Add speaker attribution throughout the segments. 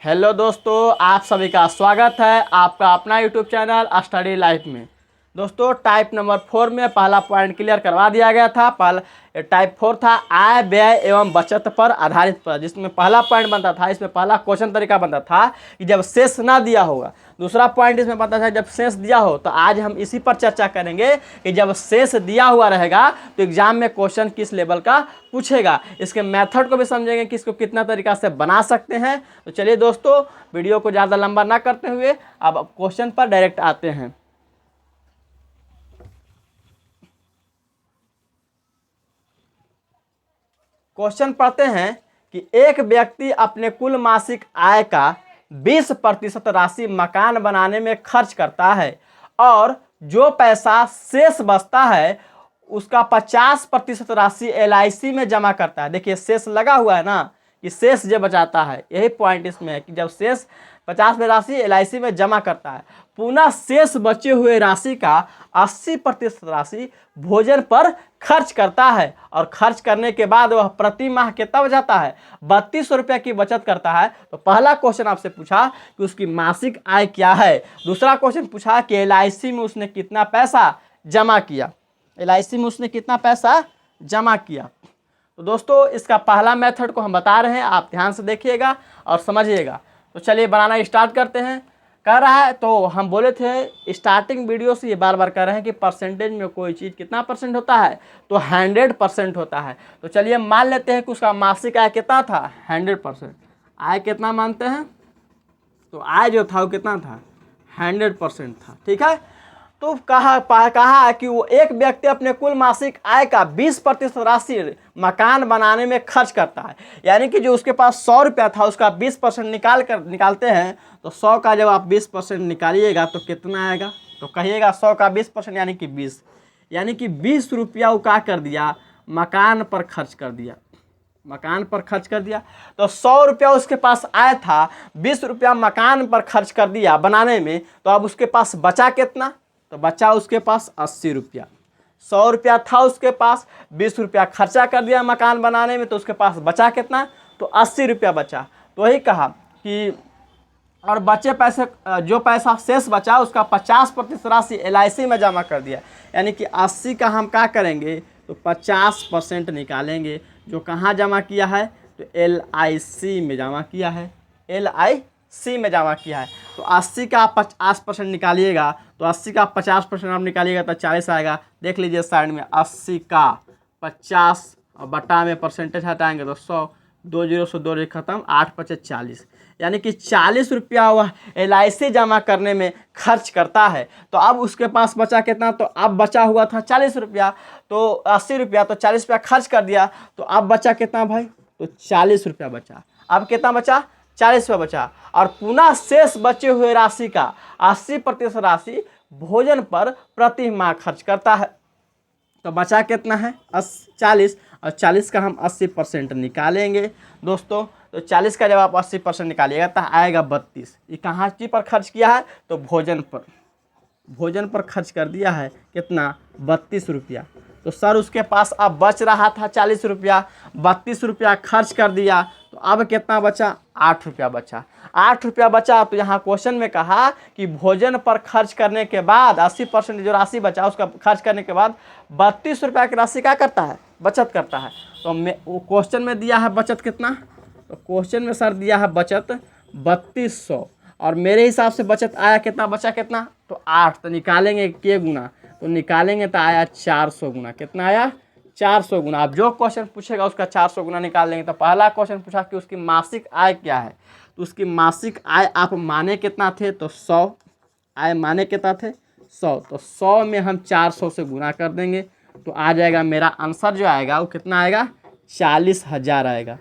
Speaker 1: Hello दोस्तों, आप सभी का स्वागत है आपका अपना यूट्यूब चैनल स्टडी लाइफ में। दोस्तों, टाइप नंबर 4 में पहला पॉइंट क्लियर करवा दिया गया था। पहला टाइप 4 था आय व्यय एवं बचत पर आधारित पर, जिसमें पहला पॉइंट बनता था, इसमें पहला क्वेश्चन तरीका बनता था कि जब शेष ना दिया होगा। दूसरा पॉइंट इसमें बनता था जब शेष दिया हो। तो आज हम इसी पर चर्चा करेंगे कि जब शेष दिया हुआ रहेगा तो एग्जाम में क्वेश्चन किस लेवल का पूछेगा। इसके मेथड को भी समझेंगे कि इसको कितना तरीका से बना सकते हैं। तो चलिए दोस्तों, वीडियो को ज़्यादा लंबा ना करते हुए अब क्वेश्चन पर डायरेक्ट आते हैं। क्वेश्चन पढ़ते हैं कि एक व्यक्ति अपने कुल मासिक आय का 20% राशि मकान बनाने में खर्च करता है और जो पैसा शेष बचता है उसका 50% राशि LIC में जमा करता है। देखिए शेष लगा हुआ है ना, कि शेष जो बचाता है, यही पॉइंट इसमें है कि जब शेष 50% राशि LIC में जमा करता है, पुनः शेष बचे हुए राशि का 80% राशि भोजन पर खर्च करता है और खर्च करने के बाद वह प्रति माह कितना बचाता है, 32 रुपये की बचत करता है। तो पहला क्वेश्चन आपसे पूछा कि उसकी मासिक आय क्या है। दूसरा क्वेश्चन पूछा कि LIC में उसने कितना पैसा जमा किया, LIC में उसने कितना पैसा जमा किया। तो दोस्तों, इसका पहला मेथड को हम बता रहे हैं, आप ध्यान से देखिएगा और समझिएगा। तो चलिए बनाना स्टार्ट करते हैं। कह रहा है, तो हम बोले थे स्टार्टिंग वीडियो से ये बार बार कह रहे हैं कि परसेंटेज में कोई चीज़ कितना परसेंट होता है, तो 100% होता है। तो चलिए मान लेते हैं कि उसका मासिक आय कितना था, 100%। आय कितना मानते हैं, तो आय जो था वो कितना था, 100% था। ठीक है, तो कहा कि वो एक व्यक्ति अपने कुल मासिक आय का 20% राशि मकान बनाने में खर्च करता है। यानी कि जो उसके पास 100 रुपया था उसका 20% निकालते हैं। तो 100 का जब आप 20% निकालिएगा तो कितना आएगा, तो कहिएगा 100 का 20% यानी कि 20, यानी कि 20 रुपया वो क्या कर दिया, मकान पर खर्च कर दिया, मकान पर खर्च कर दिया। तो 100 रुपया उसके पास आया था, 20 रुपया मकान पर खर्च कर दिया बनाने में। तो अब उसके पास बचा कितना, तो बचा उसके पास 80 रुपया। 100 रुपया था उसके पास, 20 रुपया खर्चा कर दिया मकान बनाने में, तो उसके पास बचा कितना, तो 80 रुपया बचा। तो वही कहा कि और बचे पैसे, जो पैसा शेष बचा उसका 50% राशि LIC में जमा कर दिया। यानी कि 80 का हम क्या करेंगे, तो 50% निकालेंगे। जो कहाँ जमा किया है, तो LIC में जमा किया है, LIC में जमा किया है। तो 80 का 50% निकालिएगा, तो 80 का 50% आप निकालिएगा तो 40 आएगा। देख लीजिए साइड में, 80 का 50 और बटा में परसेंटेज हटाएंगे तो 100, 2 0 से 2 खत्म, 8 5 40, यानी कि 40 रुपया वह LIC जमा करने में खर्च करता है। तो अब उसके पास बचा कितना, तो अब बचा हुआ था 40 रुपया, तो 80 रुपया, तो 40 रुपया खर्च कर दिया। तो अब बचा कितना भाई, तो 40 रुपया बचा। अब कितना बचा, 40 रुपया बचा। और पुनः शेष बचे हुए राशि का 80% राशि भोजन पर प्रति माह खर्च करता है। तो बचा कितना है, 40, और 40 का हम 80% निकालेंगे दोस्तों। तो 40 का जब आप 80% निकालिएगा तो आएगा 32। ये कहाँ चीज़ पर खर्च किया है, तो भोजन पर, भोजन पर खर्च कर दिया है कितना, 32 रुपया। तो सर उसके पास अब बच रहा था 40 रुपया, 32 रुपया खर्च कर दिया, तो अब कितना बचा, 8 रुपया बचा। 8 रुपया बचा। तो यहाँ क्वेश्चन में कहा कि भोजन पर खर्च करने के बाद 80% जो राशि बचा उसका खर्च करने के बाद 32 रुपया की राशि क्या करता है, बचत करता है। तो वो क्वेश्चन में दिया है बचत कितना, तो क्वेश्चन में सर दिया है बचत 3200, और मेरे हिसाब से बचत आया कितना, बचा कितना, तो 8। तो निकालेंगे के गुना, तो निकालेंगे तो आया 400 गुना। कितना आया, 400 गुना। अब जो क्वेश्चन पूछेगा उसका 400 गुना निकाल लेंगे। तो पहला क्वेश्चन पूछा कि उसकी मासिक आय क्या है, तो उसकी मासिक आय आप माने कितना थे, तो 100, आय माने कितना थे, 100। तो 100 में हम 400 से गुना कर देंगे, तो आ जाएगा मेरा आंसर जो आएगा वो कितना आएगा, 40,000 आएगा।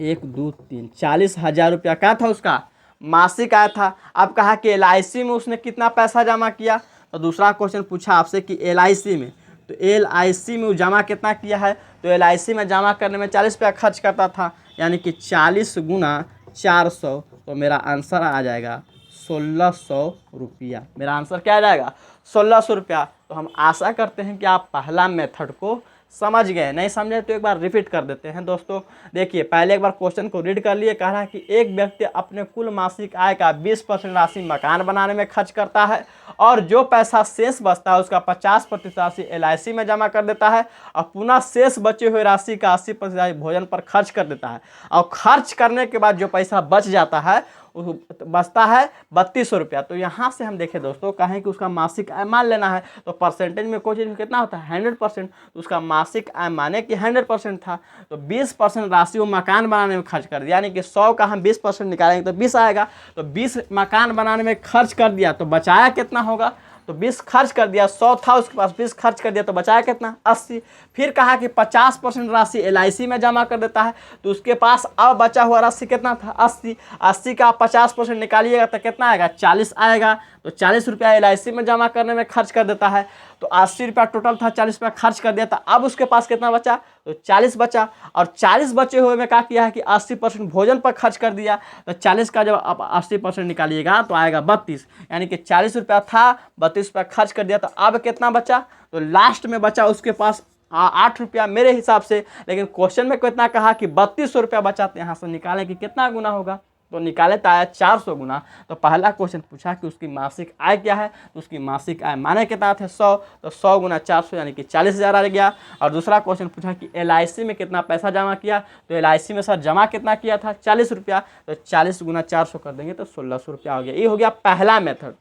Speaker 1: 1 2 3, 40,000 रुपया क्या था उसका मासिक आय था। अब कहा कि LIC में उसने कितना पैसा जमा किया। तो दूसरा क्वेश्चन पूछा आपसे कि LIC में, तो LIC में वो जमा कितना किया है, तो LIC में जमा करने में 40 रुपया खर्च करता था, यानी कि 40 गुना 400। तो मेरा आंसर आ जाएगा 1600 रुपया। मेरा आंसर क्या आ जाएगा, 1600 रुपया। तो हम आशा करते हैं कि आप पहला मेथड को समझ गए? नहीं समझे तो एक बार रिपीट कर देते हैं दोस्तों। देखिए पहले एक बार क्वेश्चन को रीड कर लिए। कह रहा है कि एक व्यक्ति अपने कुल मासिक आय का 20% राशि मकान बनाने में खर्च करता है और जो पैसा शेष बचता है उसका 50% राशि LIC में जमा कर देता है और पुनः शेष बचे हुए राशि का 80% राशि भोजन पर खर्च कर देता है और खर्च करने के बाद जो पैसा बच जाता है बचता है 3200 रुपया। तो यहाँ से हम देखें दोस्तों, कहें कि उसका मासिक आय मान लेना है तो परसेंटेज में कोई चीज़ कितना होता है 100%। तो उसका मासिक आय माने कि 100% था तो 20% राशि वो मकान बनाने में खर्च कर दिया, यानी कि 100 का हम 20% निकालेंगे तो 20 आएगा। तो 20 मकान बनाने में खर्च कर दिया तो बचाया कितना होगा, तो 20 खर्च कर दिया, 100 था उसके पास 20 खर्च कर दिया तो बचाया कितना 80। फिर कहा कि 50% राशि LIC में जमा कर देता है तो उसके पास अब बचा हुआ राशि कितना था 80। 80 का 50% निकालिएगा तो कितना आएगा 40 आएगा। तो 40 रुपया LIC में जमा करने में खर्च कर देता है तो 80 रुपया टोटल था, 40 रुपया खर्च कर दिया था। अब उसके पास कितना बचा, तो 40 बचा और 40 बचे हुए में क्या किया है कि 80% भोजन पर खर्च कर दिया। तो 40 का जब आप 80% निकालिएगा तो आएगा 32, यानी कि 40 रुपया था 32 रुपया खर्च कर दिया। तो अब कितना बचा, तो लास्ट में बचा उसके पास 8 रुपया मेरे हिसाब से, लेकिन क्वेश्चन में कितना कहा कि 3200 रुपया बचा। तो यहाँ से निकालें कि कितना गुना होगा, तो निकाले तो आया 400 गुना। तो पहला क्वेश्चन पूछा कि उसकी मासिक आय क्या है, तो उसकी मासिक आय माने कितना थे 100, तो 100 गुना 400 यानी कि 40,000 आ गया। और दूसरा क्वेश्चन पूछा कि LIC में कितना पैसा जमा किया, तो LIC में सर जमा कितना किया था 40 रुपया, तो 40 गुना 400 कर देंगे तो 1600 रुपया हो गया। ये हो गया पहला मेथड,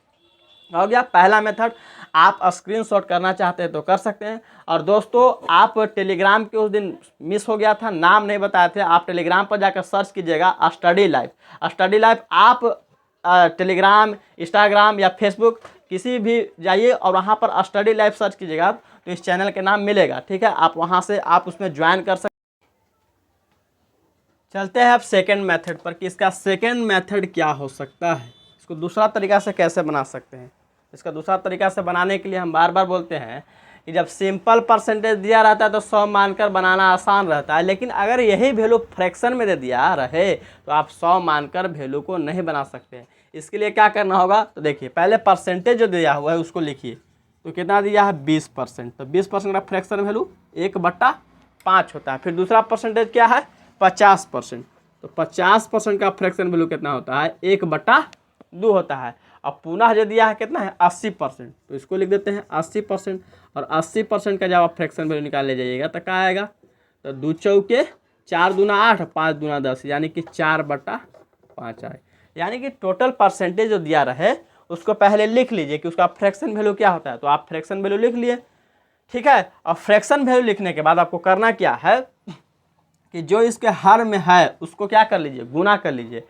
Speaker 1: हो गया पहला मेथड। आप स्क्रीनशॉट करना चाहते हैं तो कर सकते हैं। और दोस्तों आप टेलीग्राम के उस दिन मिस हो गया था, नाम नहीं बताए थे, आप टेलीग्राम पर जाकर सर्च कीजिएगा स्टडी लाइफ। स्टडी लाइफ आप टेलीग्राम, इंस्टाग्राम या फेसबुक किसी भी जाइए और वहाँ पर स्टडी लाइफ सर्च कीजिएगा तो इस चैनल के नाम मिलेगा, ठीक है। आप वहाँ से आप उसमें ज्वाइन कर सकते। चलते हैं अब सेकेंड मेथड पर कि इसका सेकेंड मेथड क्या हो सकता है, इसको दूसरा तरीका से कैसे बना सकते हैं। इसका दूसरा तरीका से बनाने के लिए हम बार बार बोलते हैं कि जब सिंपल परसेंटेज दिया रहता है तो 100 मानकर बनाना आसान रहता है, लेकिन अगर यही वैल्यू फ्रैक्शन में दे दिया रहे तो आप 100 मानकर वैल्यू को नहीं बना सकते। इसके लिए क्या करना होगा, तो देखिए पहले परसेंटेज जो दिया हुआ है उसको लिखिए। तो कितना दिया है 20%, तो 20% का फ्रैक्शन वैल्यू 1/5 होता है। फिर दूसरा परसेंटेज क्या है 50%, तो 50% का फ्रैक्शन वैल्यू कितना होता है 1/2 होता है। अब पुनः जो दिया है कितना है 80%, तो इसको लिख देते हैं 80%। और 80% का जब आप फ्रैक्शन वैल्यू निकाल ले जाइएगा तो क्या आएगा, तो 2 चौके 4 दूना 8, 5 दूना 10, यानी कि 4/5 आए। यानी कि टोटल परसेंटेज जो दिया रहे उसको पहले लिख लीजिए कि उसका फ्रैक्शन वैल्यू क्या होता है। तो आप फ्रैक्शन वैल्यू लिख लिए, ठीक है। और फ्रैक्शन वैल्यू लिखने के बाद आपको करना क्या है कि जो इसके हर में है उसको क्या कर लीजिए, गुना कर लीजिए।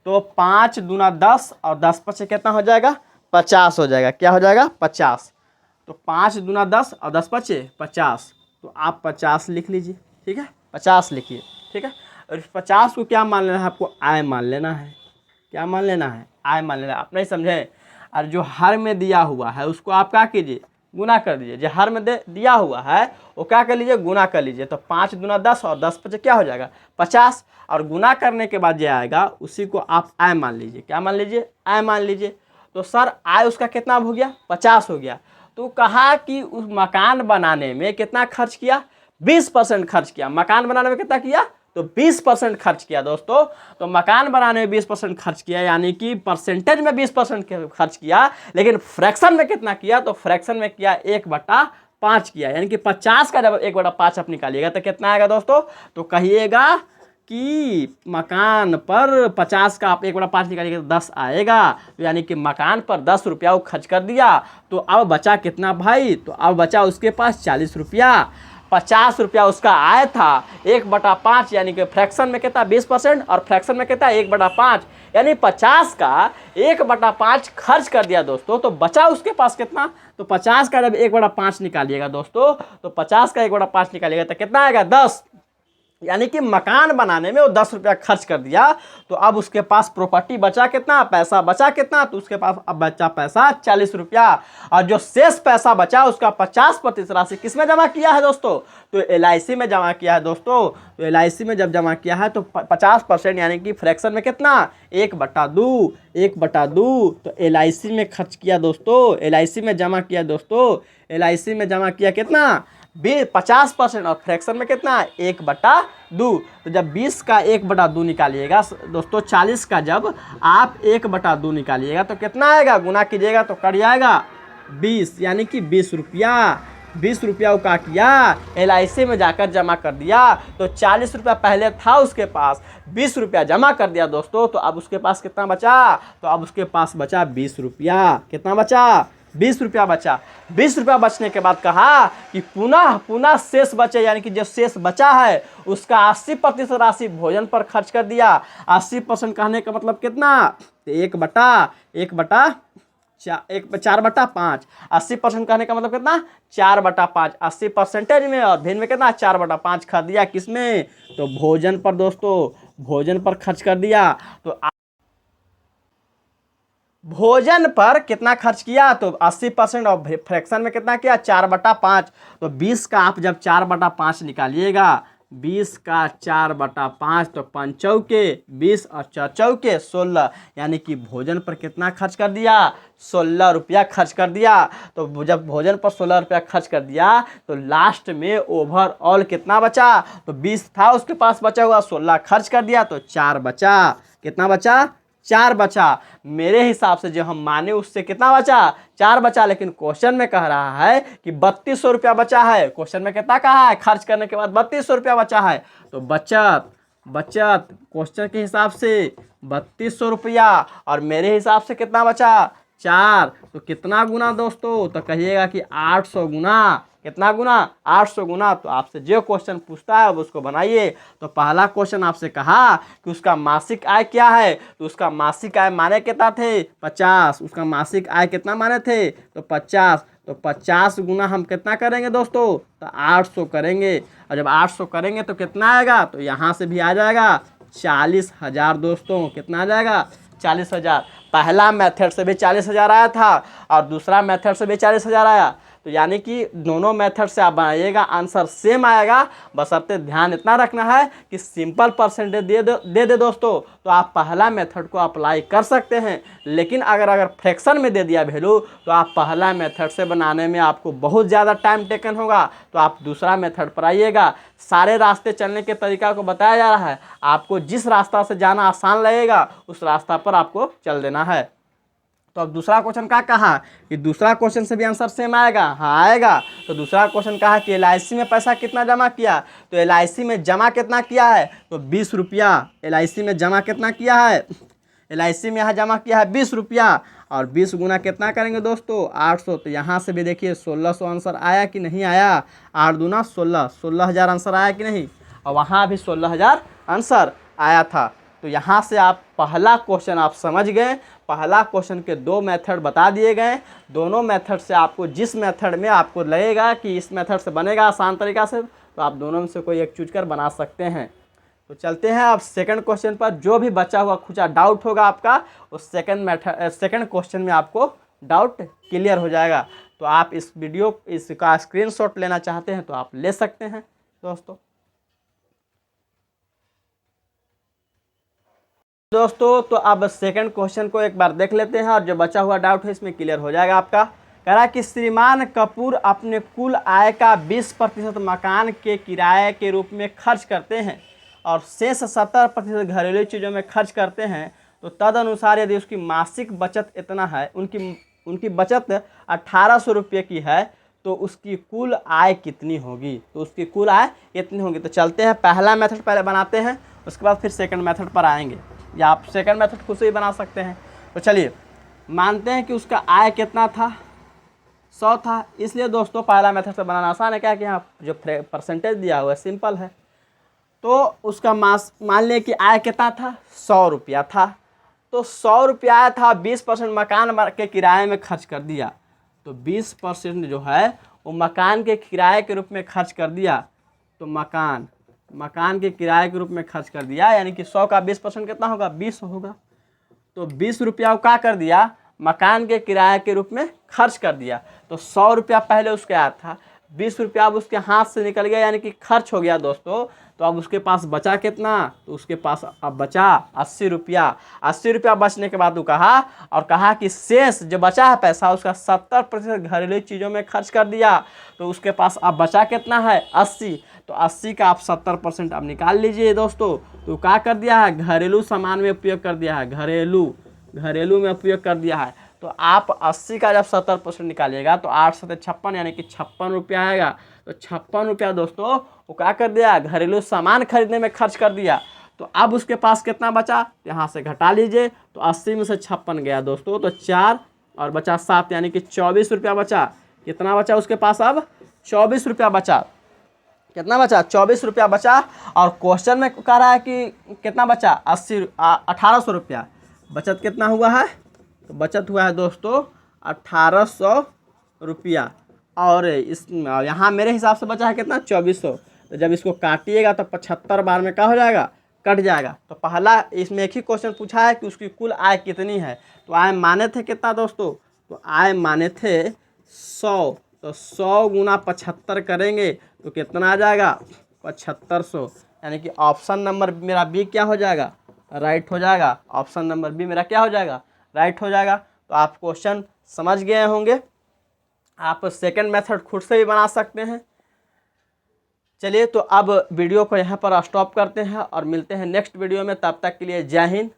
Speaker 1: तो 5 दूना 10 और 10 पचे कितना हो जाएगा 50 हो जाएगा। क्या हो जाएगा 50। तो 5 दूना 10 और 10 पचे 50, तो आप 50 लिख लीजिए, ठीक है। 50 लिखिए, ठीक है। और इस 50 को क्या मान लेना है आपको, आय मान लेना है। क्या मान लेना है, आय मान लेना है। आप नहीं समझे। और जो हर में दिया हुआ है उसको आप क्या कीजिए, गुना कर दीजिए। जो हर में दिया हुआ है वो क्या कर लीजिए, गुना कर लीजिए। तो 5 दूना 10 और 10 पचे क्या हो जाएगा 50, और गुना करने के बाद जो आएगा उसी को आप आय मान लीजिए। क्या मान लीजिए, आय मान लीजिए। तो सर आय उसका कितना हो गया 50 हो गया। तो कहा कि उस मकान बनाने में कितना खर्च किया, 20% खर्च किया। मकान बनाने में कितना किया, तो 20% खर्च किया दोस्तों। तो मकान बनाने में 20% खर्च किया, यानी कि परसेंटेज में 20% खर्च किया, लेकिन फ्रैक्शन में कितना किया, तो फ्रैक्शन में किया 1/5 किया। यानी कि 50 का जब 1/5 आप निकालिएगा तो कितना आएगा दोस्तों, तो कहिएगा कि मकान पर 50 का आप 1/5 निकालिएगा तो 10 आएगा। तो यानी कि मकान पर 10 रुपया वो खर्च कर दिया। तो अब बचा कितना भाई, तो अब बचा उसके पास 40 रुपया। 50 रुपया उसका आय था, 1/5 यानी कि फ्रैक्शन में कितना 20% और फ्रैक्शन में कितना 1/5, यानी 50 का 1/5 खर्च कर दिया दोस्तों। तो बचा उसके पास कितना, तो 50 का जब 1/5 निकालिएगा दोस्तों, तो 50 का 1/5 निकालिएगा तो कितना आएगा 10, यानी कि मकान बनाने में वो 10 रुपया खर्च कर दिया। तो अब उसके पास प्रॉपर्टी बचा कितना, पैसा बचा कितना, तो उसके पास अब बचा पैसा 40 रुपया। और जो शेष पैसा बचा उसका 50% राशि किस में जमा किया है दोस्तों, तो LIC में जमा किया है दोस्तों। तो LIC में जब जमा किया है तो 50% यानी कि फ्रैक्शन में कितना 1/2, 1/2। तो LIC में खर्च किया दोस्तों, LIC में जमा किया दोस्तों, LIC में जमा किया कितना 50% और फ्रैक्शन में कितना है 1/2। तो जब 20 का 1/2 निकालिएगा दोस्तों, 40 का जब आप 1/2 निकालिएगा तो कितना आएगा, गुना कीजिएगा तो कट जाएगा 20, यानी कि 20 रुपया। 20 रुपया का किया LIC में जाकर जमा कर दिया, तो 40 रुपया पहले था उसके पास, 20 रुपया जमा कर दिया दोस्तों, तो अब उसके पास कितना बचा, तो अब उसके पास बचा 20 रुपया। कितना बचा, 20 रुपया बचा। 20 रुपया बचने के बाद कहा कि पुनः शेष बचे, यानी कि जो शेष बचा है उसका 80% राशि भोजन पर खर्च कर दिया। 80% कहने का मतलब कितना, 4/5। 80% कहने का मतलब कितना, 4/5। 80% में और भिन्न में कितना, 4/5 खर्च दिया किसमें, तो भोजन पर दोस्तों, भोजन पर खर्च कर दिया। तो भोजन पर कितना खर्च किया, तो 80% और फ्रैक्शन में कितना किया, 4/5। तो 20 का आप जब 4/5 निकालिएगा, 20 का 4/5 तो 5 चौके 20 और 4 चौके 16, यानी कि भोजन पर कितना खर्च कर दिया, 16 रुपया खर्च कर दिया। तो जब भोजन पर 16 रुपया खर्च कर दिया तो लास्ट में ओवरऑल कितना बचा, तो 20 था उसके पास बचा हुआ, 16 खर्च कर दिया तो 4 बचा। कितना बचा, 4 बचा। मेरे हिसाब से जो हम माने उससे कितना बचा, 4 बचा, लेकिन क्वेश्चन में कह रहा है कि 3200 रुपया बचा है। क्वेश्चन में कितना कहा है, खर्च करने के बाद 3200 रुपया बचा है। तो बचत क्वेश्चन के हिसाब से 3200 रुपया, और मेरे हिसाब से कितना बचा, 4। तो कितना गुना दोस्तों, तो कहिएगा कि 800 गुना। कितना गुना, 800 गुना। तो आपसे जो क्वेश्चन पूछता है अब उसको बनाइए। तो पहला क्वेश्चन आपसे कहा कि उसका मासिक आय क्या है, तो उसका मासिक आय माने कितना थे, 50। उसका मासिक आय कितना माने थे, तो 50। तो 50 गुना हम कितना करेंगे दोस्तों, तो 800 करेंगे। और जब 800 करेंगे तो कितना आएगा, तो यहाँ से भी आ जाएगा 40,000 दोस्तों। कितना आ जाएगा, 40,000। पहला मेथड से भी 40,000 आया था और दूसरा मेथड से भी 40,000 आया। तो यानी कि दोनों मेथड से आप बनाइएगा, आंसर सेम आएगा। बशर्ते ध्यान इतना रखना है कि सिंपल परसेंटेज दे दोस्तों, तो आप पहला मेथड को अप्लाई कर सकते हैं। लेकिन अगर फ्रैक्शन में दे दिया वैल्यू, तो आप पहला मेथड से बनाने में आपको बहुत ज़्यादा टाइम टेकन होगा, तो आप दूसरा मेथड पर आइएगा। सारे रास्ते चलने के तरीका को बताया जा रहा है, आपको जिस रास्ता से जाना आसान लगेगा उस रास्ता पर आपको चल देना है। तो अब दूसरा क्वेश्चन क्या कहा कि दूसरा क्वेश्चन से भी आंसर सेम आएगा, हाँ आएगा। तो दूसरा क्वेश्चन कहा कि LIC में पैसा कितना जमा किया, तो LIC में जमा कितना किया है, तो 20 रुपया। LIC में जमा कितना किया है, LIC में यहाँ जमा किया है 20 रुपया, और 20 गुना कितना करेंगे दोस्तों, 800। तो यहाँ से भी देखिए 1600 आंसर आया कि नहीं आया, 8 दूना 16, 16,000 आंसर आया कि नहीं, और वहाँ भी 16,000 आंसर आया था। तो यहाँ से आप पहला क्वेश्चन आप समझ गए। पहला क्वेश्चन के 2 मेथड बता दिए गए। दोनों मेथड से आपको जिस मेथड में आपको लगेगा कि इस मेथड से बनेगा आसान तरीका से, तो आप दोनों में से कोई एक चूज कर बना सकते हैं। तो चलते हैं अब सेकंड क्वेश्चन पर। जो भी बचा हुआ कुछ डाउट होगा आपका, उस सेकंड क्वेश्चन में आपको डाउट क्लियर हो जाएगा। तो आप इस वीडियो इसका स्क्रीनशॉट लेना चाहते हैं तो आप ले सकते हैं दोस्तों। तो अब सेकंड क्वेश्चन को एक बार देख लेते हैं, और जो बचा हुआ डाउट है इसमें क्लियर हो जाएगा आपका। कह रहा है कि श्रीमान कपूर अपने कुल आय का 20% मकान के किराए के रूप में खर्च करते हैं और शेष 70% घरेलू चीज़ों में खर्च करते हैं। तो तदनुसार यदि उसकी मासिक बचत इतना है, उनकी बचत 1800 रुपये की है, तो उसकी कुल आय कितनी होगी, तो उसकी कुल आय कितनी होगी। तो चलते हैं, पहला मेथड पहले बनाते हैं, उसके बाद फिर सेकंड मेथड पर आएंगे, या आप सेकंड मेथड खुद से ही बना सकते हैं। तो चलिए मानते हैं कि उसका आय कितना था, 100 था। इसलिए दोस्तों पहला मेथड से बनाना आसान है, क्या कि यहाँ जो परसेंटेज दिया हुआ है सिंपल है। तो उसका मान लें कि आय कितना था, 100 रुपया था। तो 100 रुपया आया था, 20% मकान के किराए में खर्च कर दिया। तो 20% जो है वो मकान के किराए के रूप में खर्च कर दिया। तो मकान के किराए के रूप में खर्च कर दिया, यानी कि 100 का 20% कितना होगा, 20 होगा। तो 20 रुपया क्या कर दिया, मकान के किराए के रूप में खर्च कर दिया। तो 100 रुपया पहले उसके आया था, 20 रुपया अब उसके हाथ से निकल गया, यानी कि खर्च हो गया दोस्तों। तो अब उसके पास बचा कितना, तो उसके पास अब बचा 80 रुपया। 80 रुपया बचने के बाद वो कहा कि शेष जो बचा है पैसा उसका 70% घरेलू चीज़ों में खर्च कर दिया। तो उसके पास अब बचा कितना है, 80। तो 80 का आप 70% अब निकाल लीजिए दोस्तों। तो क्या कर दिया है, घरेलू सामान में उपयोग कर दिया है, घरेलू में उपयोग कर दिया है। तो आप 80 का जब 70% निकालिएगा तो 8 से 56 यानी कि 56 रुपया आएगा। तो 56 रुपया दोस्तों वो क्या कर दिया, घरेलू सामान खरीदने में खर्च कर दिया। तो अब उसके पास कितना बचा, यहाँ से घटा लीजिए। तो 80 में से 56 गया दोस्तों, तो 4 और बचा 7 यानी कि 24 रुपया बचा। कितना बचा उसके पास, अब 24 रुपया बचा। कितना बचा, 24 रुपया बचा। और क्वेश्चन में कह रहा है कि कितना बचा, 1800 रुपया। बचत कितना हुआ है, तो बचत हुआ है दोस्तों 1800 रुपया। और इस यहाँ मेरे हिसाब से बचा है कितना, 2400। तो जब इसको काटिएगा तो 75 बार में क्या हो जाएगा, कट जाएगा। तो पहला इसमें एक ही क्वेश्चन पूछा है कि उसकी कुल आय कितनी है। तो आय माने थे कितना दोस्तों, तो आय माने थे 100। तो 100 गुना 75 करेंगे तो कितना आ जाएगा, 7500। यानी कि ऑप्शन नंबर मेरा बी क्या हो जाएगा, राइट हो जाएगा। ऑप्शन नंबर बी मेरा क्या हो जाएगा, राइट हो जाएगा। तो आप क्वेश्चन समझ गए होंगे। आप सेकंड मेथड खुद से भी बना सकते हैं। चलिए तो अब वीडियो को यहाँ पर स्टॉप करते हैं और मिलते हैं नेक्स्ट वीडियो में। तब तक के लिए जय हिंद,